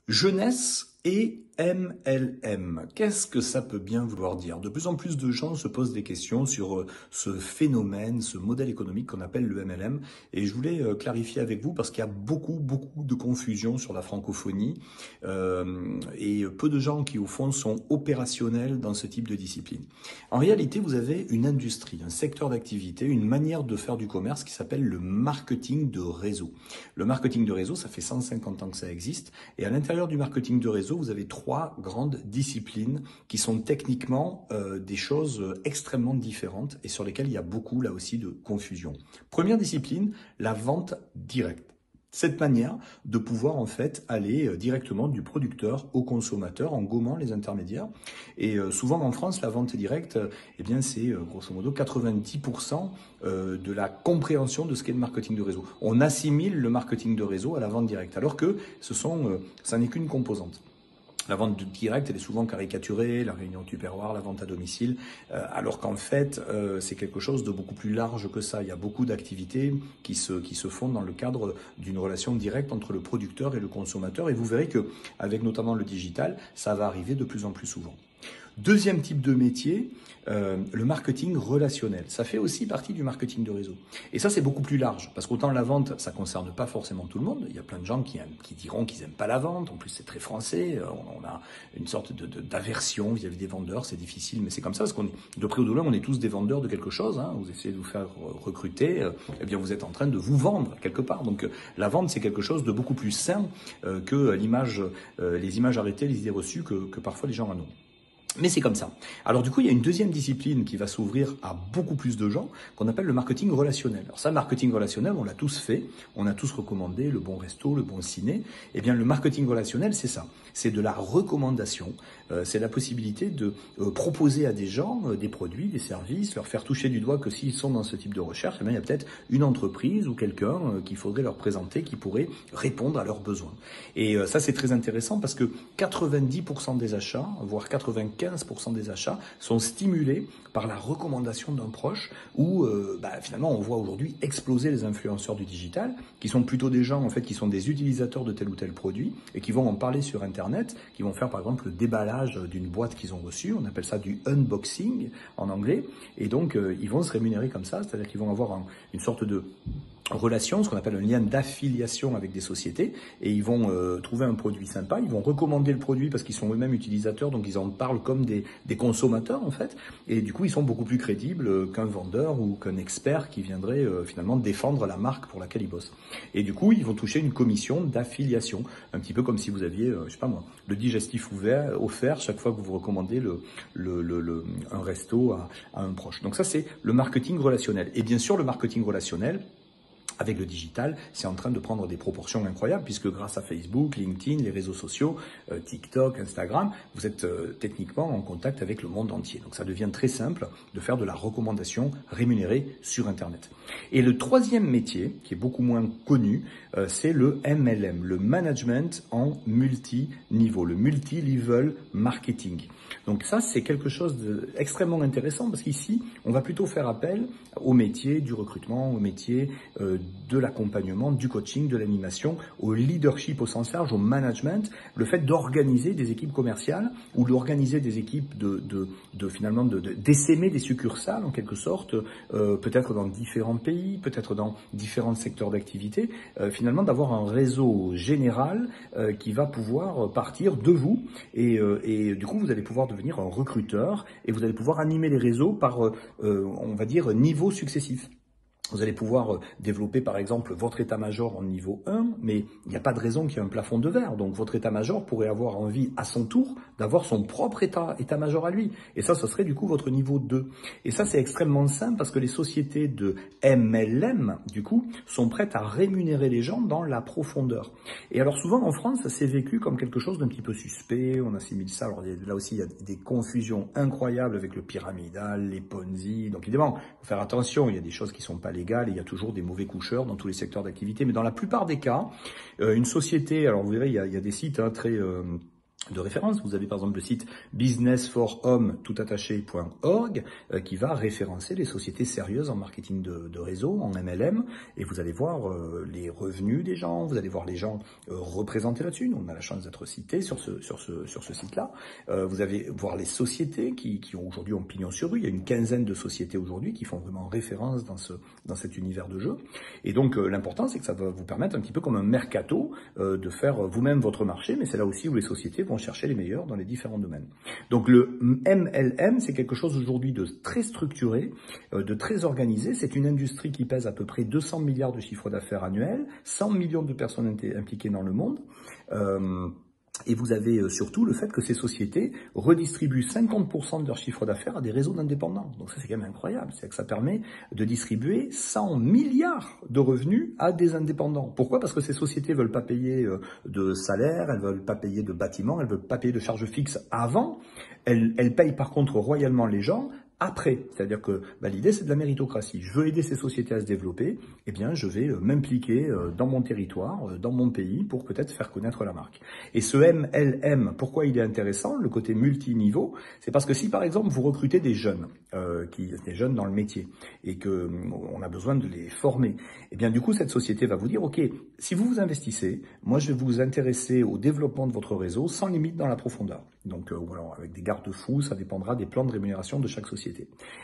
Jeunesse et MLM. Qu'est-ce que ça peut bien vouloir dire? De plus en plus de gens se posent des questions sur ce phénomène, ce modèle économique qu'on appelle le MLM. Et je voulais clarifier avec vous parce qu'il y a beaucoup de confusion sur la francophonie et peu de gens qui, au fond, sont opérationnels dans ce type de discipline. En réalité, vous avez une industrie, un secteur d'activité, une manière de faire du commerce qui s'appelle le marketing de réseau. Le marketing de réseau, ça fait 150 ans que ça existe. Et à l'intérieur du marketing de réseau, vous avez trois grandes disciplines qui sont techniquement des choses extrêmement différentes et sur lesquelles il y a beaucoup, là aussi, de confusion. Première discipline, la vente directe. Cette manière de pouvoir en fait aller directement du producteur au consommateur en gommant les intermédiaires. Et souvent en France, la vente directe, eh bien c'est grosso modo 90% de la compréhension de ce qu'est le marketing de réseau. On assimile le marketing de réseau à la vente directe, alors que ça n'est qu'une composante. La vente directe, elle est souvent caricaturée, la réunion tupperware, la vente à domicile, alors qu'en fait, c'est quelque chose de beaucoup plus large que ça. Il y a beaucoup d'activités qui se font dans le cadre d'une relation directe entre le producteur et le consommateur. Et vous verrez que, avec notamment le digital, ça va arriver de plus en plus souvent. Deuxième type de métier, le marketing relationnel. Ça fait aussi partie du marketing de réseau. Et ça, c'est beaucoup plus large, parce qu'autant la vente, ça concerne pas forcément tout le monde. Il y a plein de gens qui diront qu'ils aiment pas la vente. En plus, c'est très français. On a une sorte d'aversion vis-à-vis des vendeurs. C'est difficile, mais c'est comme ça, parce qu'on est, de près ou de loin, on est tous des vendeurs de quelque chose. Hein. Vous essayez de vous faire recruter, eh bien, vous êtes en train de vous vendre quelque part. Donc, la vente, c'est quelque chose de beaucoup plus sain que les images arrêtées, les idées reçues que parfois les gens en ont. Mais c'est comme ça. Alors du coup, il y a une deuxième discipline qui va s'ouvrir à beaucoup plus de gens, qu'on appelle le marketing relationnel. Alors ça, marketing relationnel, on l'a tous fait, on a tous recommandé le bon resto, le bon ciné. Eh bien, le marketing relationnel, c'est ça. C'est de la recommandation, c'est la possibilité de proposer à des gens des produits, des services, leur faire toucher du doigt que s'ils sont dans ce type de recherche, eh bien, il y a peut-être une entreprise ou quelqu'un qu'il faudrait leur présenter qui pourrait répondre à leurs besoins. Et ça, c'est très intéressant parce que 90% des achats, voire 95% des achats sont stimulés par la recommandation d'un proche où finalement on voit aujourd'hui exploser les influenceurs du digital qui sont plutôt des gens en fait qui sont des utilisateurs de tel ou tel produit et qui vont en parler sur internet, qui vont faire par exemple le déballage d'une boîte qu'ils ont reçue, on appelle ça du unboxing en anglais, et donc ils vont se rémunérer comme ça, c'est-à-dire qu'ils vont avoir une sorte de relation, ce qu'on appelle un lien d'affiliation avec des sociétés, et ils vont trouver un produit sympa, ils vont recommander le produit parce qu'ils sont eux-mêmes utilisateurs, donc ils en parlent comme des consommateurs en fait, et du coup ils sont beaucoup plus crédibles qu'un vendeur ou qu'un expert qui viendrait finalement défendre la marque pour laquelle ils bossent. Et du coup ils vont toucher une commission d'affiliation, un petit peu comme si vous aviez, je sais pas moi, le digestif offert chaque fois que vous recommandez un resto à un proche. Donc ça c'est le marketing relationnel. Et bien sûr le marketing relationnel, avec le digital, c'est en train de prendre des proportions incroyables puisque grâce à Facebook, LinkedIn, les réseaux sociaux, TikTok, Instagram, vous êtes techniquement en contact avec le monde entier. Donc ça devient très simple de faire de la recommandation rémunérée sur Internet. Et le troisième métier, qui est beaucoup moins connu, c'est le MLM, le management en multi-niveau, le multi-level marketing. Donc ça, c'est quelque chose d'extrêmement intéressant parce qu'ici, on va plutôt faire appel au métier du recrutement, au métier de l'accompagnement, du coaching, de l'animation, au leadership au sens large, au management, le fait d'organiser des équipes commerciales ou d'organiser des équipes finalement d'essaimer des succursales en quelque sorte, peut-être dans différents pays, peut-être dans différents secteurs d'activité, finalement d'avoir un réseau général qui va pouvoir partir de vous et du coup vous allez pouvoir devenir un recruteur et vous allez pouvoir animer les réseaux par, on va dire, niveau successif. Vous allez pouvoir développer par exemple votre état-major en niveau 1, mais il n'y a pas de raison qu'il y ait un plafond de verre. Donc votre état-major pourrait avoir envie à son tour d'avoir son propre état-major à lui. Et ça, ce serait du coup votre niveau 2. Et ça, c'est extrêmement simple parce que les sociétés de MLM, du coup, sont prêtes à rémunérer les gens dans la profondeur. Et alors souvent en France, ça s'est vécu comme quelque chose d'un petit peu suspect. On assimile ça. Alors là aussi, il y a des confusions incroyables avec le pyramidal, les Ponzi. Donc évidemment, il faut faire attention. Il y a des choses qui sont pas légales et il y a toujours des mauvais coucheurs dans tous les secteurs d'activité. Mais dans la plupart des cas, une société, alors vous verrez, il y a des sites très de référence. Vous avez par exemple le site businessforhome.org qui va référencer les sociétés sérieuses en marketing de réseau, en MLM, et vous allez voir les revenus des gens, vous allez voir les gens représentés là-dessus. Nous, on a la chance d'être cités sur ce site-là. Vous allez voir les sociétés qui aujourd'hui ont pignon sur rue. Il y a une quinzaine de sociétés aujourd'hui qui font vraiment référence dans cet univers de jeu. Et donc l'important, c'est que ça va vous permettre un petit peu comme un mercato de faire vous-même votre marché, mais c'est là aussi où les sociétés vont chercher les meilleurs dans les différents domaines. Donc le MLM, c'est quelque chose aujourd'hui de très structuré, de très organisé. C'est une industrie qui pèse à peu près 200 milliards de chiffre d'affaires annuel, 100 millions de personnes impliquées dans le monde. Et vous avez surtout le fait que ces sociétés redistribuent 50% de leur chiffre d'affaires à des réseaux d'indépendants. Donc ça, c'est quand même incroyable. C'est que ça permet de distribuer 100 milliards de revenus à des indépendants. Pourquoi? Parce que ces sociétés veulent pas payer de salaire, elles veulent pas payer de bâtiments, elles veulent pas payer de charges fixes avant. Elles payent par contre royalement les gens après. C'est-à-dire que l'idée, c'est de la méritocratie. Je veux aider ces sociétés à se développer, eh bien, je vais m'impliquer dans mon territoire, dans mon pays, pour peut-être faire connaître la marque. Et ce MLM, pourquoi il est intéressant, le côté multiniveau, c'est parce que si, par exemple, vous recrutez des jeunes dans le métier, et que on a besoin de les former, eh bien, du coup, cette société va vous dire, OK, si vous vous investissez, moi, je vais vous intéresser au développement de votre réseau sans limite dans la profondeur. Donc, voilà, avec des garde-fous, ça dépendra des plans de rémunération de chaque société.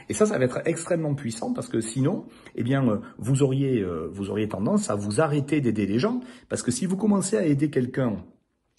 Et ça va être extrêmement puissant parce que sinon, eh bien, vous auriez tendance à vous arrêter d'aider les gens, parce que si vous commencez à aider quelqu'un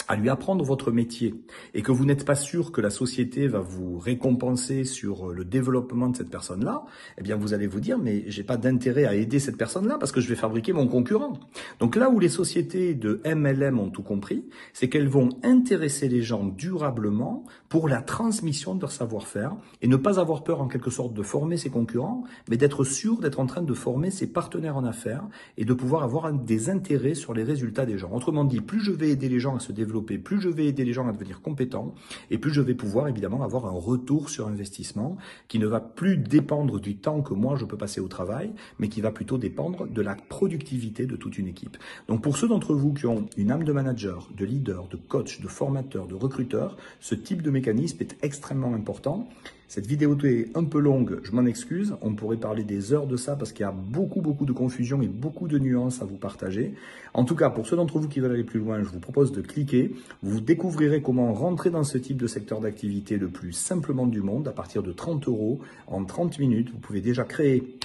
à lui apprendre votre métier et que vous n'êtes pas sûr que la société va vous récompenser sur le développement de cette personne-là, eh bien vous allez vous dire mais j'ai pas d'intérêt à aider cette personne-là parce que je vais fabriquer mon concurrent. Donc là où les sociétés de MLM ont tout compris, c'est qu'elles vont intéresser les gens durablement pour la transmission de leur savoir-faire et ne pas avoir peur en quelque sorte de former ses concurrents, mais d'être sûr d'être en train de former ses partenaires en affaires et de pouvoir avoir des intérêts sur les résultats des gens. Autrement dit, plus je vais aider les gens à se développer, plus je vais aider les gens à devenir compétents et plus je vais pouvoir évidemment avoir un retour sur investissement qui ne va plus dépendre du temps que moi je peux passer au travail, mais qui va plutôt dépendre de la productivité de toute une équipe. Donc pour ceux d'entre vous qui ont une âme de manager, de leader, de coach, de formateur, de recruteur, ce type de mécanisme est extrêmement important. Cette vidéo est un peu longue, je m'en excuse, on pourrait parler des heures de ça parce qu'il y a beaucoup de confusion et beaucoup de nuances à vous partager. En tout cas, pour ceux d'entre vous qui veulent aller plus loin, je vous propose de cliquer. Vous découvrirez comment rentrer dans ce type de secteur d'activité le plus simplement du monde à partir de 30 € en 30 minutes. Vous pouvez déjà créer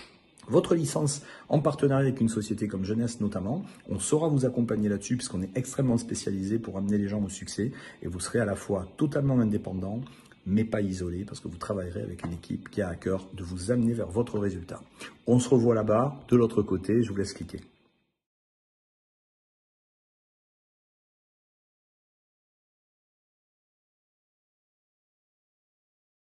votre licence en partenariat avec une société comme Jeunesse notamment. On saura vous accompagner là-dessus puisqu'on est extrêmement spécialisé pour amener les gens au succès et vous serez à la fois totalement indépendant mais pas isolé parce que vous travaillerez avec une équipe qui a à cœur de vous amener vers votre résultat. On se revoit là-bas, de l'autre côté, je vous laisse cliquer.